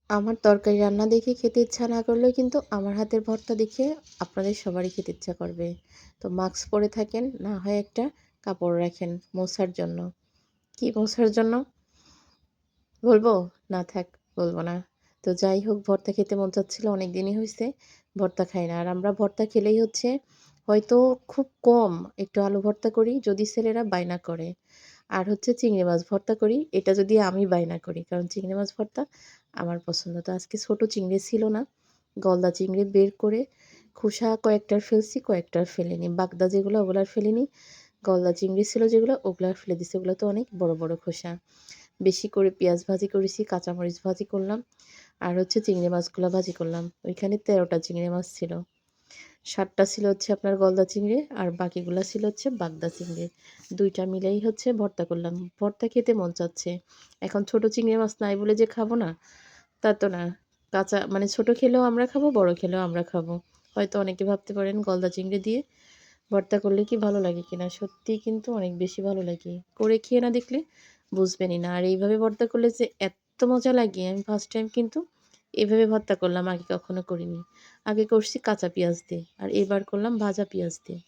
আমার তরকারি রান্না দেখে খেতে ইচ্ছা না করলেও কিন্তু আমার হাতের ভর্তা দেখে আপনাদের সবারই খেতে ইচ্ছা করবে। তো মাস্ক পরে থাকেন, না হয় একটা কাপড় রাখেন মোছার জন্য। কি মোছার জন্য বলবো? না থাক, বলব না। তো যাই হোক, ভর্তা খেতে মন চাচ্ছিল, অনেক দিনই হইছে ভর্তা খাই না। আর আমরা ভর্তা খেলেই হচ্ছে হয়তো খুব কম একটু আলু ভর্তা করি যদি ছেলেরা বায়না করে। আর হচ্ছে চিংড়ি মাছ ভর্তা করি, এটা যদি আমি বায়না করি। কারণ চিংড়ি মাছ ভর্তা আমার পছন্দ। তো আজকে ছোট চিংড়ি ছিল না। গলদা চিংড়ি বের করে খোসা কয়েকটার ফেলছি, কয়েকটার ফেলিনি। বাগদা যেগুলো ওগুলো আর ফেলিনি। গলদা চিংড়ি ছিল যেগুলো ওগুলো আর ফেলে দিছি। ওগুলো তো অনেক বড়, বড় খোসা। বেশি করে পেঁয়াজ ভাজি করেছি, কাঁচামরিচ ভাজি করলাম। আর হচ্ছে চিংড়ি মাছগুলা ভাজি করলাম। ওইখানে ১৩ টা চিংড়ি মাছ ছিল। ৭ টা ছিল হচ্ছে আপনার গলদা চিংড়ি আর বাকিগুলা ছিল হচ্ছে বাগদা চিংড়ি। ২ টা মিলেই হচ্ছে ভর্তা করলাম। ভর্তা খেতে মন চাচ্ছে। এখন ছোট চিংড়ি মাছ নাই বলে যে খাবো না, তা তো না। কাঁচা মানে ছোট খেলেও আমরা খাবো, বড় খেলেও আমরা খাবো। হয়তো অনেকে ভাবতে পারেন গলদা চিংড়ি দিয়ে ভর্তা করলে কি ভালো লাগে কিনা? সত্যিই কিন্তু অনেক বেশি ভালো লাগে। করে খেয়ে না দেখলে বুঝবেনই না। আর এইভাবে ভর্তা করলে যে এত্ত মজা লাগে, আমি ফার্স্ট টাইম কিন্তু এভাবে ভর্তা করলাম। আগে কখনো করিনি। আগে করছি কাঁচা পেঁয়াজ দিয়ে। আর এবার করলাম ভাজা পেঁয়াজ দিয়ে।